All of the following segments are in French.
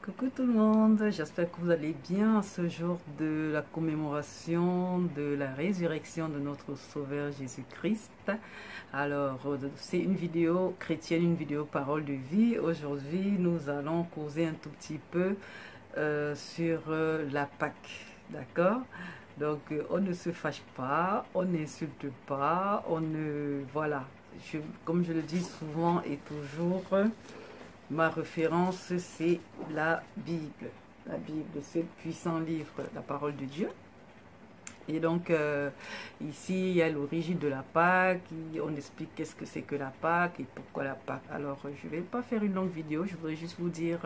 Coucou tout le monde, j'espère que vous allez bien ce jour de la commémoration de la résurrection de notre Sauveur Jésus-Christ. Alors, c'est une vidéo chrétienne, une vidéo parole de vie. Aujourd'hui, nous allons causer un tout petit peu sur la Pâque, d'accord? Donc, on ne se fâche pas, on n'insulte pas, on ne... Voilà, comme je le dis souvent et toujours... Ma référence, c'est la Bible. La Bible, ce puissant livre, la parole de Dieu. Et donc, ici, il y a l'origine de la Pâque. On explique qu'est-ce que c'est que la Pâque et pourquoi la Pâque. Alors, je ne vais pas faire une longue vidéo. Je voudrais juste vous dire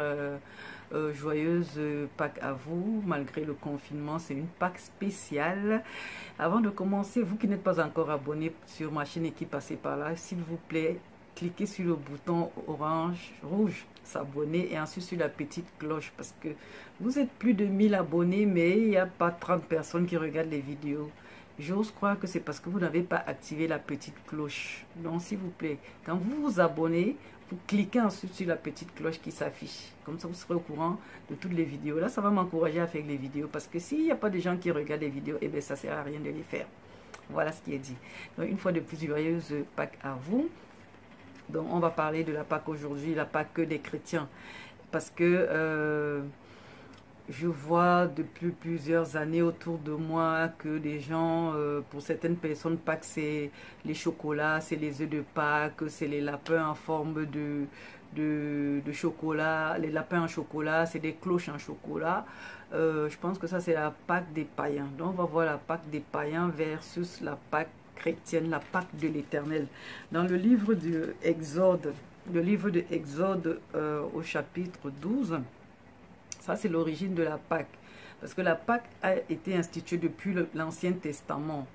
joyeuse Pâque à vous. Malgré le confinement, c'est une Pâque spéciale. Avant de commencer, vous qui n'êtes pas encore abonné sur ma chaîne et qui passez par là, s'il vous plaît, cliquez sur le bouton rouge, s'abonner et ensuite sur la petite cloche parce que vous êtes plus de 1000 abonnés mais il n'y a pas 30 personnes qui regardent les vidéos. J'ose croire que c'est parce que vous n'avez pas activé la petite cloche. Donc s'il vous plaît, quand vous vous abonnez, vous cliquez ensuite sur la petite cloche qui s'affiche. Comme ça vous serez au courant de toutes les vidéos. Là ça va m'encourager à faire les vidéos parce que s'il n'y a pas de gens qui regardent les vidéos, eh bien ça ne sert à rien de les faire. Voilà ce qui est dit. Donc une fois de plus, joyeuse Pâques à vous. Donc, on va parler de la Pâque aujourd'hui, la Pâque des chrétiens. Parce que je vois depuis plusieurs années autour de moi que les gens, pour certaines personnes, Pâques, c'est les chocolats, c'est les œufs de Pâques, c'est les lapins en forme de chocolat, les lapins en chocolat, c'est des cloches en chocolat. Je pense que ça, c'est la Pâque des païens. Donc, on va voir la Pâque des païens versus la Pâque chrétienne, la Pâque de l'Éternel. Dans le livre de Exode, au chapitre 12, ça c'est l'origine de la Pâque. Parce que la Pâque a été instituée depuis l'Ancien Testament.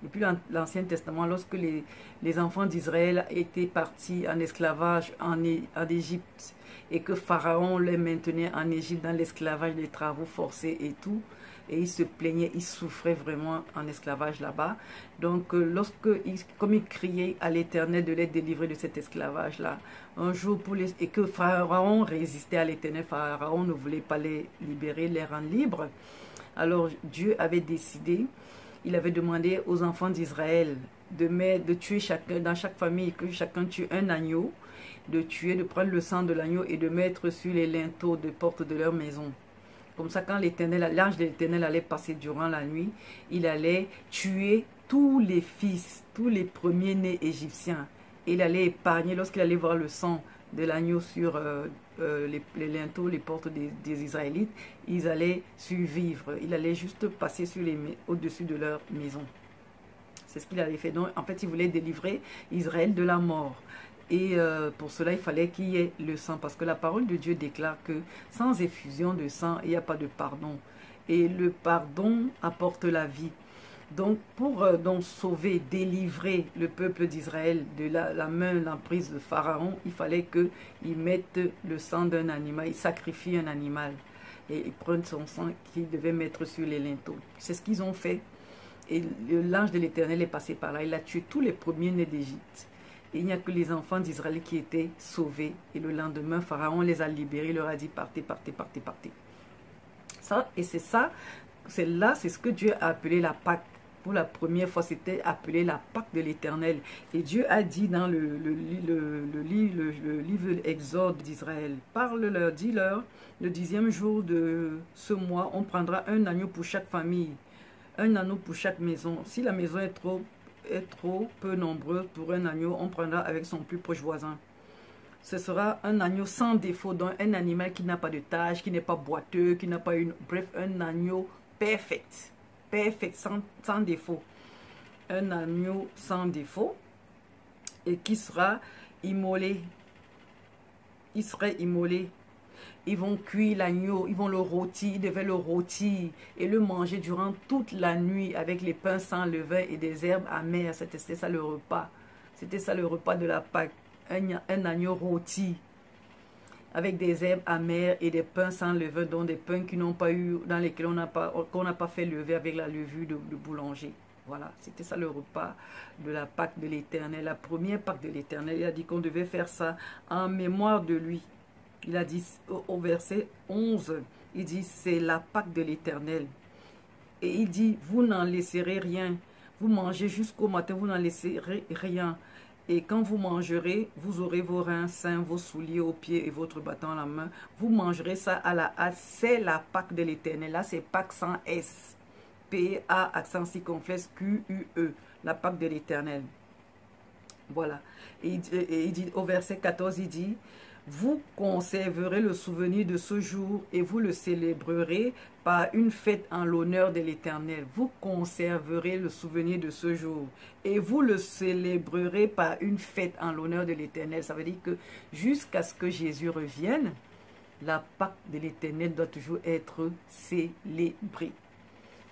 Depuis l'Ancien Testament, lorsque les enfants d'Israël étaient partis en esclavage en Égypte et que Pharaon les maintenait en Égypte dans l'esclavage, les travaux forcés et tout, et ils se plaignaient, ils souffraient vraiment en esclavage là-bas. Donc, comme ils criaient à l'Éternel de les délivrer de cet esclavage-là, un jour, et que Pharaon résistait à l'Éternel, Pharaon ne voulait pas les libérer, les rendre libres. Alors, Dieu avait décidé, il avait demandé aux enfants d'Israël de tuer chacun, dans chaque famille, que chacun tue un agneau, de prendre le sang de l'agneau et de mettre sur les linteaux de porte de leur maison. Comme ça, quand l'ange de l'Éternel allait passer durant la nuit, il allait tuer tous les fils, tous les premiers-nés égyptiens. Et il allait épargner, lorsqu'il allait voir le sang de l'agneau sur les linteaux, les portes des Israélites, ils allaient survivre. Il allait juste passer au-dessus de leur maison. C'est ce qu'il avait fait. Donc, en fait, il voulait délivrer Israël de la mort. Et pour cela, il fallait qu'il y ait le sang. Parce que la parole de Dieu déclare que sans effusion de sang, il n'y a pas de pardon. Et le pardon apporte la vie. Donc, pour donc sauver, délivrer le peuple d'Israël de l'emprise de Pharaon, il fallait qu'il mette le sang d'un animal, il sacrifie un animal. Et il prenne son sang qu'il devait mettre sur les linteaux. C'est ce qu'ils ont fait. Et l'ange de l'Éternel est passé par là. Il a tué tous les premiers-nés d'Égypte. Et il n'y a que les enfants d'Israël qui étaient sauvés. Et le lendemain, Pharaon les a libérés. Il leur a dit, partez, partez, partez, partez. C'est ce que Dieu a appelé la Pâque. Pour la première fois, c'était appelé la Pâque de l'Éternel. Et Dieu a dit dans le livre Exode d'Israël, parle-leur, dis-leur, le 10e jour de ce mois, on prendra un agneau pour chaque famille, un agneau pour chaque maison. Si la maison est trop peu nombreuse pour un agneau, on prendra avec son plus proche voisin. Ce sera un agneau sans défaut, donc un animal qui n'a pas de tache, qui n'est pas boiteux, qui n'a pas bref, un agneau parfait, sans défaut. Un agneau sans défaut et qui sera immolé. Il serait immolé. Ils vont cuire l'agneau, ils vont le rôtir, ils devaient le rôtir et le manger durant toute la nuit avec les pains sans levain et des herbes amères. C'était ça le repas. C'était ça le repas de la Pâque. Un agneau rôti avec des herbes amères et des pains sans levain, dont des pains qui n'ont pas eu, dans lesquels qu'on n'a pas fait lever avec la levure de boulanger. Voilà, c'était ça le repas de la Pâque de l'Éternel, la première Pâque de l'Éternel. Il a dit qu'on devait faire ça en mémoire de lui. Il a dit au verset 11, il dit, c'est la Pâque de l'Éternel. Et il dit, vous n'en laisserez rien. Vous mangez jusqu'au matin, vous n'en laisserez rien. Et quand vous mangerez, vous aurez vos reins sains, vos souliers aux pieds et votre bâton à la main. Vous mangerez ça à la hâte. C'est la Pâque de l'Éternel. Là, c'est Pâque sans S. P-A, accent circonflexe, Q-U-E. La Pâque de l'Éternel. Voilà. Et il dit, au verset 14, il dit, vous conserverez le souvenir de ce jour et vous le célébrerez par une fête en l'honneur de l'Éternel. Vous conserverez le souvenir de ce jour et vous le célébrerez par une fête en l'honneur de l'Éternel. Ça veut dire que jusqu'à ce que Jésus revienne, la Pâque de l'Éternel doit toujours être célébrée.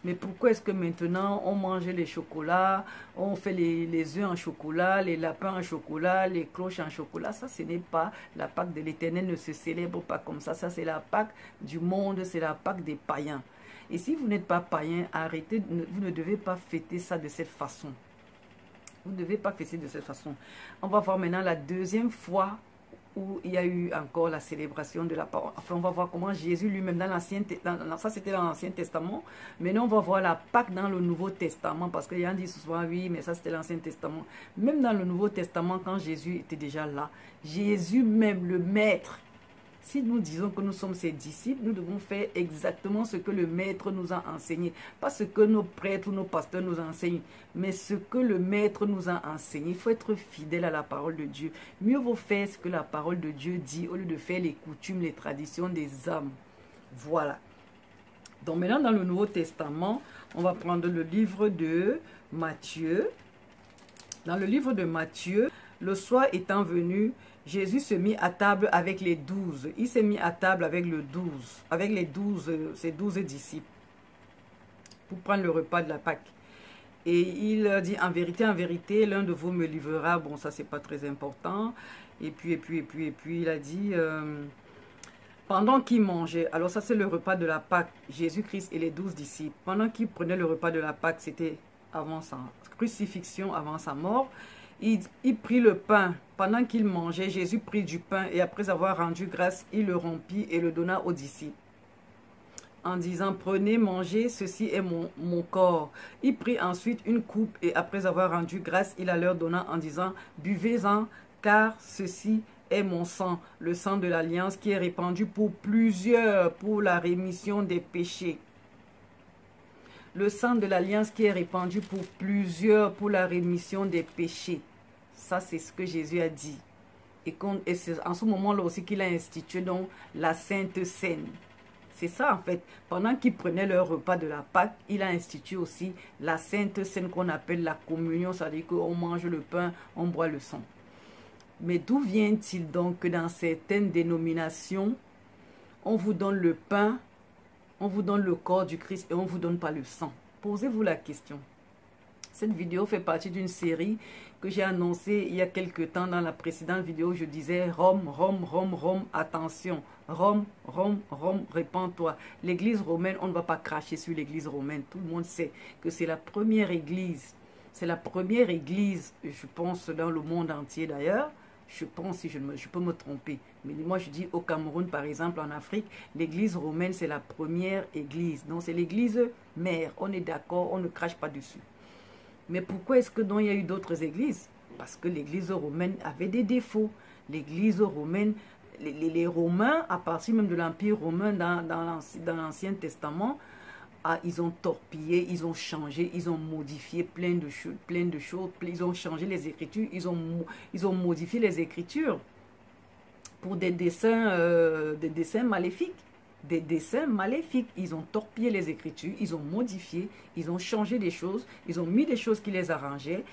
Mais pourquoi est-ce que maintenant on mange les chocolats, on fait les œufs en chocolat, les lapins en chocolat, les cloches en chocolat? Ça, ce n'est pas la Pâque de l'Éternel, ne se célèbre pas comme ça. Ça, c'est la Pâque du monde, c'est la Pâque des païens. Et si vous n'êtes pas païen, arrêtez, vous ne devez pas fêter ça de cette façon. Vous ne devez pas fêter de cette façon. On va voir maintenant la deuxième fois où il y a eu encore la célébration de la parole. Enfin, on va voir comment Jésus lui-même, dans l'Ancien Testament, ça c'était dans l'Ancien Testament, maintenant on va voir la Pâque dans le Nouveau Testament, parce qu'il y en a qui disent souvent, oui, mais ça c'était l'Ancien Testament. Même dans le Nouveau Testament, quand Jésus était déjà là, Jésus même, le Maître, si nous disons que nous sommes ses disciples, nous devons faire exactement ce que le Maître nous a enseigné. Pas ce que nos prêtres ou nos pasteurs nous enseignent, mais ce que le Maître nous a enseigné. Il faut être fidèle à la parole de Dieu. Mieux vaut faire ce que la parole de Dieu dit, au lieu de faire les coutumes, les traditions des hommes. Voilà. Donc maintenant, dans le Nouveau Testament, on va prendre le livre de Matthieu. Dans le livre de Matthieu, le soir étant venu, Jésus se mit à table avec les 12. Il s'est mis à table avec ses 12 disciples, pour prendre le repas de la Pâque. Et il dit, en vérité, l'un de vous me livrera. Bon, ça, c'est pas très important. Et puis, il a dit, pendant qu'ils mangeaient, alors ça, c'est le repas de la Pâque, Jésus-Christ et les 12 disciples. Pendant qu'ils prenaient le repas de la Pâque, c'était avant sa crucifixion, avant sa mort. Il prit le pain. Pendant qu'il mangeait, Jésus prit du pain et après avoir rendu grâce, il le rompit et le donna aux disciples, en disant, prenez, mangez, ceci est mon corps. Il prit ensuite une coupe et après avoir rendu grâce, il la leur donna en disant, buvez-en, car ceci est mon sang, le sang de l'alliance qui est répandu pour plusieurs, pour la rémission des péchés. Le sang de l'alliance qui est répandu pour plusieurs, pour la rémission des péchés. Ça, c'est ce que Jésus a dit. Et c'est en ce moment-là aussi qu'il a institué donc la Sainte Seine. C'est ça, en fait. Pendant qu'ils prenaient leur repas de la Pâque, il a institué aussi la Sainte Seine qu'on appelle la communion. C'est-à-dire qu'on mange le pain, on boit le sang. Mais d'où vient-il donc que dans certaines dénominations, on vous donne le pain, on vous donne le corps du Christ et on ne vous donne pas le sang? Posez-vous la question. Cette vidéo fait partie d'une série que j'ai annoncée il y a quelques temps. Dans la précédente vidéo, je disais Rome, Rome, Rome, Rome, attention. Rome, Rome, Rome, répands-toi. L'église romaine, on ne va pas cracher sur l'église romaine. Tout le monde sait que c'est la première église. C'est la première église, je pense, dans le monde entier d'ailleurs. Je pense, si je peux me tromper. Mais moi, je dis au Cameroun, par exemple, en Afrique, l'église romaine, c'est la première église. Donc, c'est l'église mère. On est d'accord, on ne crache pas dessus. Mais pourquoi est-ce que donc il y a eu d'autres églises? Parce que l'église romaine avait des défauts. L'église romaine, les Romains, à partir même de l'Empire romain dans l'Ancien Testament, ils ont torpillé, ils ont changé, ils ont modifié plein de choses. Ils ont changé les Écritures, ils ont modifié les Écritures pour des dessins maléfiques. Des dessins maléfiques. Ils ont torpillé les Écritures, ils ont modifié, ils ont changé des choses, ils ont mis des choses qui les arrangeaient.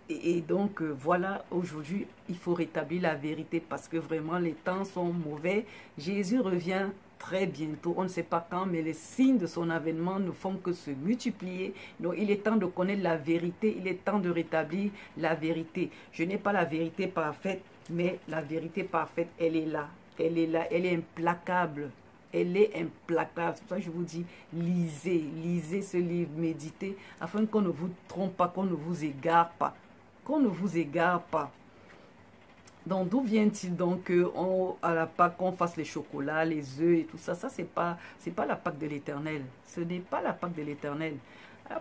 Et donc, voilà, aujourd'hui, il faut rétablir la vérité parce que vraiment, les temps sont mauvais. Jésus revient très bientôt. On ne sait pas quand, mais les signes de son avènement ne font que se multiplier. Donc, il est temps de connaître la vérité. Il est temps de rétablir la vérité. Je n'ai pas la vérité parfaite, mais la vérité parfaite, elle est là. Elle est là. Elle est implacable. Elle est implacable. C'est pour ça que je vous dis, lisez ce livre, méditez, afin qu'on ne vous trompe pas, qu'on ne vous égare pas. Qu'on ne vous égare pas. Donc, d'où vient-il donc à la Pâque, qu'on fasse les chocolats, les œufs et tout ça? Ça, c'est pas la Pâque de l'Éternel. Ce n'est pas la Pâque de l'Éternel.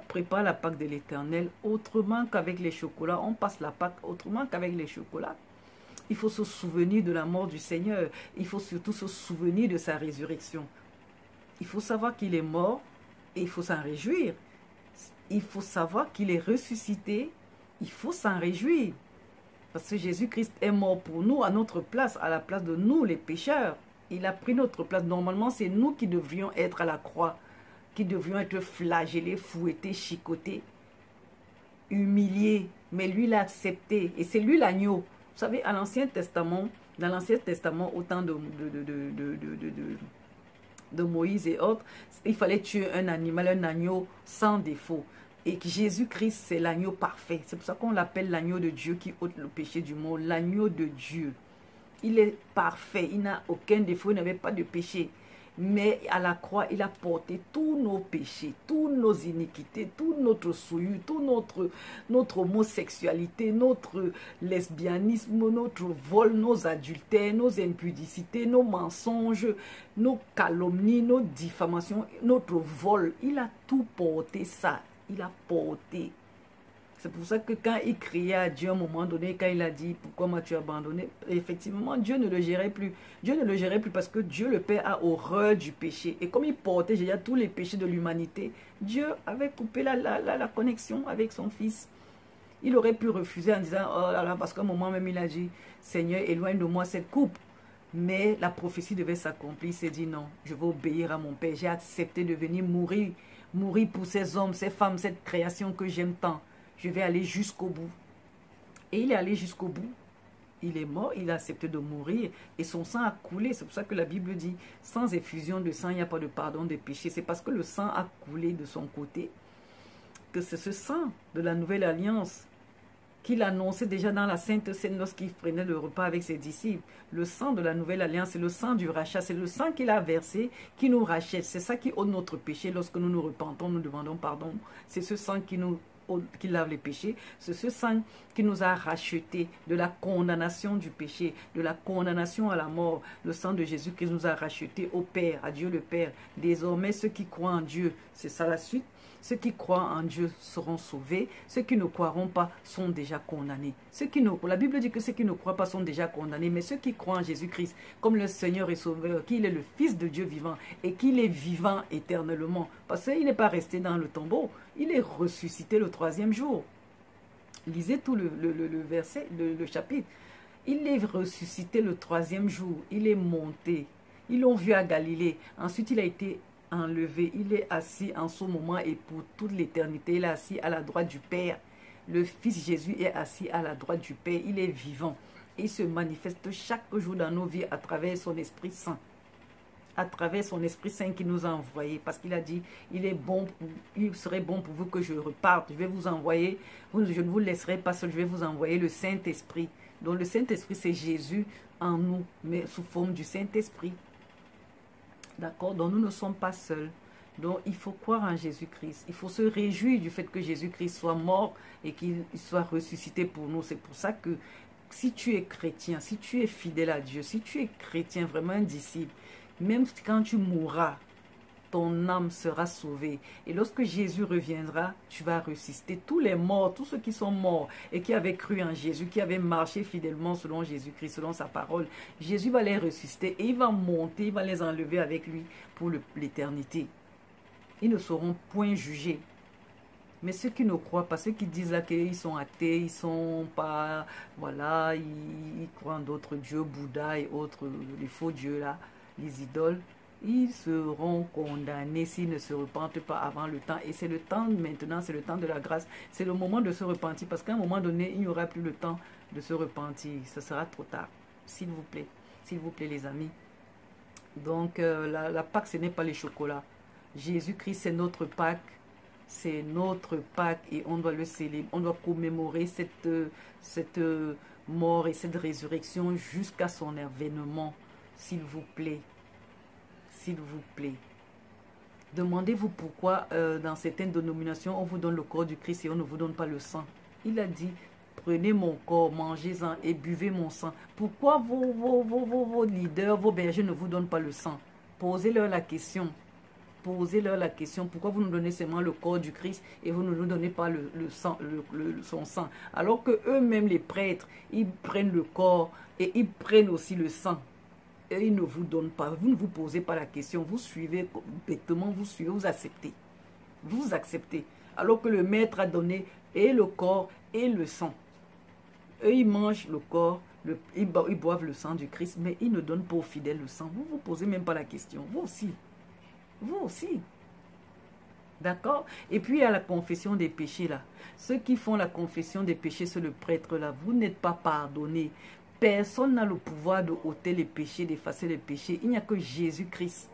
Prépare la Pâque de l'Éternel autrement qu'avec les chocolats. On passe la Pâque autrement qu'avec les chocolats. Il faut se souvenir de la mort du Seigneur. Il faut surtout se souvenir de sa résurrection. Il faut savoir qu'il est mort et il faut s'en réjouir. Il faut savoir qu'il est ressuscité. Il faut s'en réjouir. Parce que Jésus-Christ est mort pour nous, à notre place, à la place de nous, les pécheurs. Il a pris notre place. Normalement, c'est nous qui devrions être à la croix, qui devrions être flagellés, fouettés, chicotés, humiliés. Mais lui l'a accepté. Et c'est lui l'agneau. Vous savez, à l'Ancien Testament, dans l'Ancien Testament, au temps de Moïse et autres, il fallait tuer un animal, un agneau sans défaut. Et que Jésus-Christ, c'est l'agneau parfait. C'est pour ça qu'on l'appelle l'agneau de Dieu qui ôte le péché du monde. L'agneau de Dieu. Il est parfait. Il n'a aucun défaut. Il n'avait pas de péché. Mais à la croix, il a porté tous nos péchés, toutes nos iniquités, tout notre souillure, tout notre homosexualité, notre lesbianisme, notre vol, nos adultères, nos impudicités, nos mensonges, nos calomnies, nos diffamations, notre vol. Il a tout porté ça. Il a porté. C'est pour ça que quand il criait à Dieu à un moment donné, quand il a dit « Pourquoi m'as-tu abandonné ?» Effectivement, Dieu ne le gérait plus. Dieu ne le gérait plus parce que Dieu, le Père, a horreur du péché. Et comme il portait déjà tous les péchés de l'humanité, Dieu avait coupé la connexion avec son Fils. Il aurait pu refuser en disant « Oh là là », parce qu'à un moment même, il a dit « Seigneur, éloigne de moi cette coupe ». Mais la prophétie devait s'accomplir. Il s'est dit « Non, je vais obéir à mon Père. J'ai accepté de venir mourir pour ces hommes, ces femmes, cette création que j'aime tant. Je vais aller jusqu'au bout. » Et il est allé jusqu'au bout. Il est mort, il a accepté de mourir et son sang a coulé. C'est pour ça que la Bible dit, sans effusion de sang, il n'y a pas de pardon des péchés. C'est parce que le sang a coulé de son côté que c'est ce sang de la nouvelle alliance qu'il annonçait déjà dans la Sainte Seine lorsqu'il prenait le repas avec ses disciples. Le sang de la nouvelle alliance, c'est le sang du rachat, c'est le sang qu'il a versé qui nous rachète. C'est ça qui ôte notre péché lorsque nous nous repentons, nous demandons pardon. C'est ce sang qui lave les péchés, c'est ce sang qui nous a rachetés de la condamnation du péché, de la condamnation à la mort. Le sang de Jésus qui nous a rachetés au Père, à Dieu le Père. Désormais, ceux qui croient en Dieu, c'est ça la suite. Ceux qui croient en Dieu seront sauvés. Ceux qui ne croiront pas sont déjà condamnés. La Bible dit que ceux qui ne croient pas sont déjà condamnés. Mais ceux qui croient en Jésus-Christ comme le Seigneur et Sauveur, qu'il est le Fils de Dieu vivant et qu'il est vivant éternellement. Parce qu'il n'est pas resté dans le tombeau. Il est ressuscité le 3e jour. Lisez tout le verset, le chapitre. Il est ressuscité le 3e jour. Il est monté. Ils l'ont vu à Galilée. Ensuite, il a été enlevé. Il est assis en ce moment et pour toute l'éternité. Il est assis à la droite du Père. Le Fils Jésus est assis à la droite du Père. Il est vivant. Et il se manifeste chaque jour dans nos vies à travers son Esprit Saint. À travers son Esprit Saint qui nous a envoyés. Parce qu'il a dit, il serait bon pour vous que je reparte. Je vais vous envoyer, je ne vous laisserai pas seul, je vais vous envoyer le Saint-Esprit. Donc le Saint-Esprit, c'est Jésus en nous, mais sous forme du Saint-Esprit. D'accord? Donc nous ne sommes pas seuls. Donc il faut croire en Jésus-Christ. Il faut se réjouir du fait que Jésus-Christ soit mort et qu'il soit ressuscité pour nous. C'est pour ça que si tu es chrétien, si tu es fidèle à Dieu, si tu es chrétien, vraiment un disciple, même quand tu mourras, ton âme sera sauvée. Et lorsque Jésus reviendra, tu vas ressusciter. Tous les morts, tous ceux qui sont morts et qui avaient cru en Jésus, qui avaient marché fidèlement selon Jésus-Christ, selon sa parole, Jésus va les ressusciter et il va monter, il va les enlever avec lui pour l'éternité. Ils ne seront point jugés. Mais ceux qui ne croient pas, ceux qui disent là qu'ils sont athées, ils sont pas, voilà, ils croient en d'autres dieux, Bouddha et autres, les faux dieux là, les idoles, ils seront condamnés s'ils ne se repentent pas avant le temps. Et c'est le temps maintenant, c'est le temps de la grâce. C'est le moment de se repentir parce qu'à un moment donné, il n'y aura plus le temps de se repentir. Ce sera trop tard, s'il vous plaît les amis. Donc la Pâque, ce n'est pas les chocolats. Jésus-Christ, c'est notre Pâque. C'est notre Pâque et on doit le célébrer. On doit commémorer cette mort et cette résurrection jusqu'à son avènement. S'il vous plaît. S'il vous plaît. Demandez-vous pourquoi dans certaines dénominations, on vous donne le corps du Christ et on ne vous donne pas le sang. Il a dit, prenez mon corps, mangez-en et buvez mon sang. Pourquoi vos leaders, vos bergers ne vous donnent pas le sang? Posez-leur la question. Posez-leur la question, pourquoi vous nous donnez seulement le corps du Christ et vous ne nous donnez pas le sang, son sang? Alors que eux-mêmes, les prêtres, ils prennent le corps et ils prennent aussi le sang. Et ils ne vous donnent pas. Vous ne vous posez pas la question. Vous suivez bêtement, vous suivez, vous acceptez. Vous acceptez. Alors que le maître a donné et le corps et le sang. Eux, ils mangent le corps, ils boivent le sang du Christ, mais ils ne donnent pas aux fidèles le sang. Vous ne vous posez même pas la question. Vous aussi. Vous aussi. D'accord? Et puis, il y a la confession des péchés là. Ceux qui font la confession des péchés, c'est le prêtre là. Vous n'êtes pas pardonné. Personne n'a le pouvoir de ôter les péchés, d'effacer les péchés. Il n'y a que Jésus-Christ.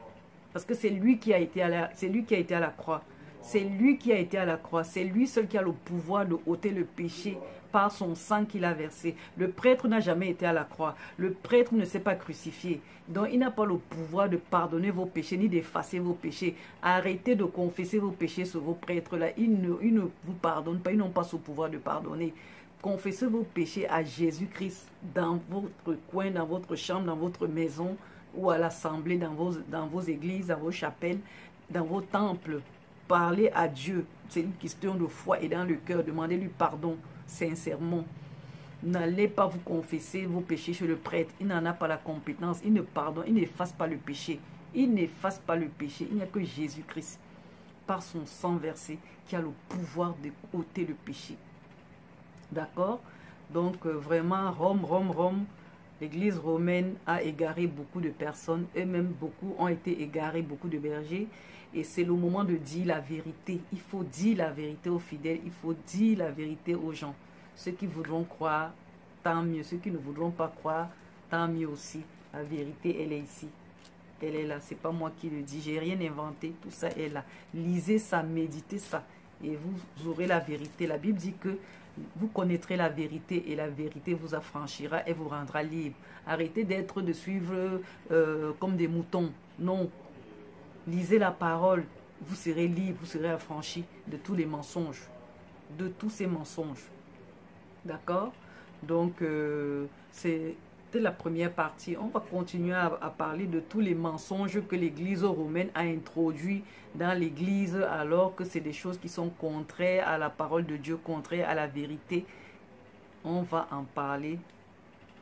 Parce que c'est lui qui a été à la croix. C'est lui qui a été à la croix. C'est lui seul qui a le pouvoir de ôter le péché par son sang qu'il a versé. Le prêtre n'a jamais été à la croix. Le prêtre ne s'est pas crucifié. Donc, il n'a pas le pouvoir de pardonner vos péchés ni d'effacer vos péchés. Arrêtez de confesser vos péchés sur vos prêtres-là. Ils ne vous pardonnent pas. Ils n'ont pas ce pouvoir de pardonner. Confessez vos péchés à Jésus-Christ dans votre coin, dans votre chambre, dans votre maison ou à l'assemblée, dans vos églises, dans vos chapelles, dans vos temples. Parlez à Dieu. C'est une question de foi et dans le cœur. Demandez-lui pardon sincèrement. N'allez pas vous confesser vos péchés chez le prêtre. Il n'en a pas la compétence. Il ne pardonne, il n'efface pas le péché. Il n'efface pas le péché. Il n'y a que Jésus-Christ, par son sang versé, qui a le pouvoir de ôter le péché. D'accord? Donc, vraiment, Rome, l'église romaine a égaré beaucoup de personnes. Eux-mêmes, beaucoup ont été égarés, beaucoup de bergers. Et c'est le moment de dire la vérité. Il faut dire la vérité aux fidèles. Il faut dire la vérité aux gens. Ceux qui voudront croire, tant mieux. Ceux qui ne voudront pas croire, tant mieux aussi. La vérité, elle est ici. Elle est là. C'est pas moi qui le dis. J'ai rien inventé. Tout ça est là. Lisez ça, méditez ça. Et vous aurez la vérité. La Bible dit que vous connaîtrez la vérité et la vérité vous affranchira et vous rendra libre. Arrêtez de suivre comme des moutons. Non. Lisez la parole. Vous serez libre, vous serez affranchi de tous les mensonges. De tous ces mensonges. D'accord? Donc, c'était la première partie. On va continuer à parler de tous les mensonges que l'Église romaine a introduits dans l'Église, alors que c'est des choses qui sont contraires à la parole de Dieu, contraires à la vérité. On va en parler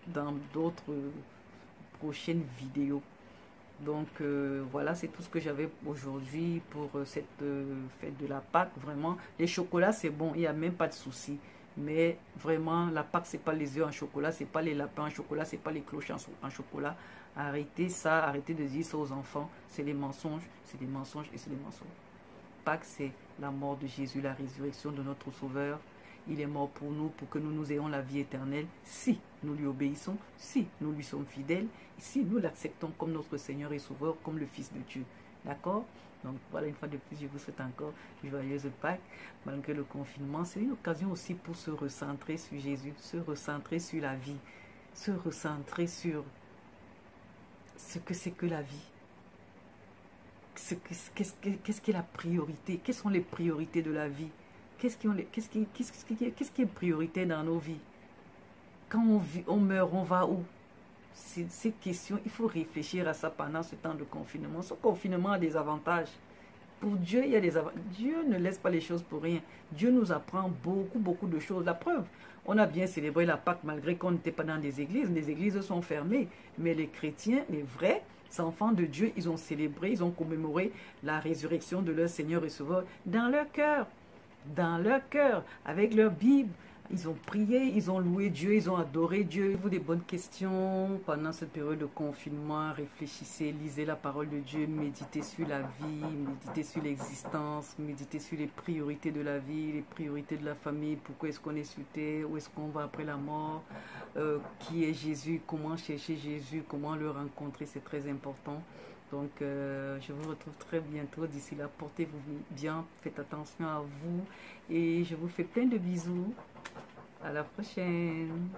dans d'autres prochaines vidéos. Donc, voilà, c'est tout ce que j'avais aujourd'hui pour cette fête de la Pâque. Vraiment, les chocolats, c'est bon, il n'y a même pas de souci. Mais vraiment, la Pâque, ce n'est pas les œufs en chocolat, ce n'est pas les lapins en chocolat, ce n'est pas les cloches en chocolat. Arrêtez ça, arrêtez de dire ça aux enfants. C'est des mensonges, c'est des mensonges et c'est des mensonges. Pâque, c'est la mort de Jésus, la résurrection de notre Sauveur. Il est mort pour nous, pour que nous ayons la vie éternelle, si nous lui obéissons, si nous lui sommes fidèles, si nous l'acceptons comme notre Seigneur et Sauveur, comme le Fils de Dieu. D'accord? Donc voilà, une fois de plus, je vous souhaite encore joyeuse Pâques, malgré le confinement. C'est une occasion aussi pour se recentrer sur Jésus, se recentrer sur la vie, se recentrer sur ce que c'est que la vie. Qu'est-ce qui est la priorité? Quelles sont les priorités de la vie? Qu'est-ce qui est priorité dans nos vies? Quand on meurt, on va où? Ces questions, il faut réfléchir à ça pendant ce temps de confinement. Ce confinement a des avantages. Pour Dieu, il y a des avantages. Dieu ne laisse pas les choses pour rien. Dieu nous apprend beaucoup de choses. La preuve, on a bien célébré la Pâque malgré qu'on n'était pas dans des églises. Les églises sont fermées. Mais les chrétiens, les vrais enfants de Dieu, ils ont célébré, ils ont commémoré la résurrection de leur Seigneur et Sauveur dans leur cœur. Dans leur cœur, avec leur Bible. Ils ont prié, ils ont loué Dieu, ils ont adoré Dieu. Vous des bonnes questions pendant cette période de confinement. Réfléchissez, lisez la parole de Dieu, méditez sur la vie, méditez sur l'existence, méditez sur les priorités de la vie, les priorités de la famille. Pourquoi est-ce qu'on est sur terre? Où est-ce qu'on va après la mort? Qui est Jésus? Comment chercher Jésus? Comment le rencontrer? C'est très important. Donc, je vous retrouve très bientôt. D'ici là, portez-vous bien, faites attention à vous et je vous fais plein de bisous. À la prochaine.